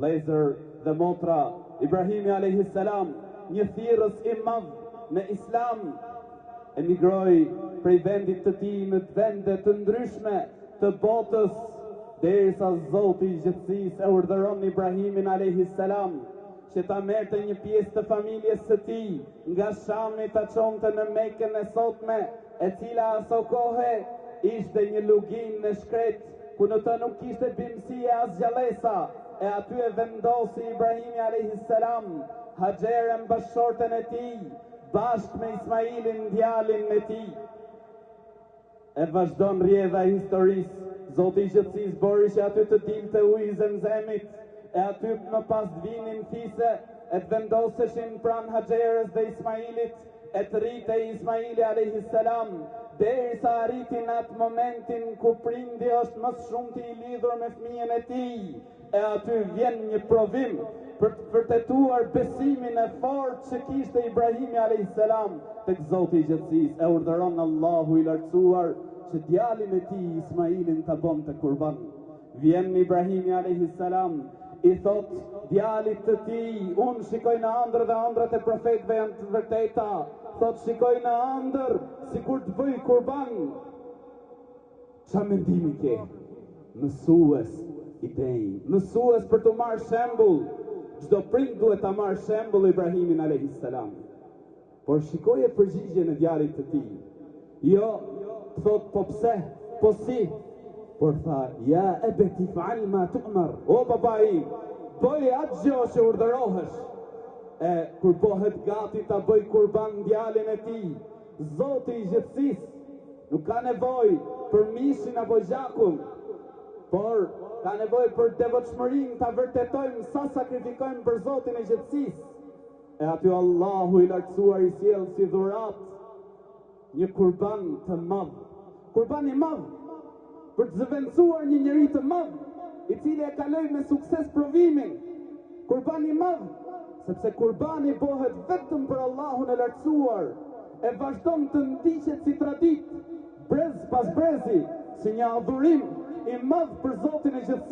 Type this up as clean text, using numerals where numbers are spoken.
vlezër dhe motra, Ibrahimi a.s. një thirrës i madh në Islam, emigroi prej vendit të tij në vende të ndryshme të botës, derisa Zoti i gjithësisë e urdhëron Ibrahimin a.s. që ta merrte një pjesë të familjes së tij nga Shami ta çonte në Mekën e sotme, e cila aso kohë ishte një lugin në shkret, ku në të nuk ishte bimësie as gjallësa, e aty e vendosi Ibrahimi a.s. Haxherën bashkëshorten e tij, bashkë me Ismailin djalin e tij. E vazhdon rrjedha e historisë. Zoti i gjithësisë bori që aty të dilte uji i Zemzemit, e aty më pas të vinin fise, e të vendoseshin pranë Haxherës dhe Ismailit, e të rritej Ismaili a.s. derisa arritin atë momentin ku prindi është më shumë i lidhur me fëmijën e tij, e aty vjen një provim për të vërtetuar besimin e fortë që kishte Ibrahimi a.s. tek Zoti i gjithësisë. E urdhëron Allahu i lartësuar që djalin e tij Ismailin ta bonte kurban. Vjen Ibrahimi a.s. i thot djalit të tij, unë shikoj në ëndër dhe ëndrat e profetëve janë të vërteta. Thot shikoj në ëndër sikur të bëj kurban. Çfarë mendimi ke? Mësues i tej, mësues për të marrë shembull. Çdo prind duhet ta marrë shembull Ibrahimin a.s. Por shikoje përgjigjen e djalit të tij. Jo, thot po pse, po si. Por tha, ja ebeti fa'al ma tu'mar. O babai, bëj atë gjë që urdhërohesh. E kur bëhet gati ta bëj kurban djalin e tij, Zoti i gjithësisë nuk ka nevojë për mishin apo gjakun, por ka nevojë për devotshmërinë, ta vërtetojmë sa sakrifikojmë për Zotin e gjithësisë. E aty Allahu i lartësuar i sjell si dhuratë një kurban të madh. Kurban i madh për të zëvendësuar një njeri të madh, i cili e kaloi me sukses provimin. Kurban i madh, sepse kurbani bëhet vetëm për Allahun e lartësuar, e vazhdon të ndiqet si traditë, brez pas brezi, si një adhurim i madh për Zotin e gjithësisë.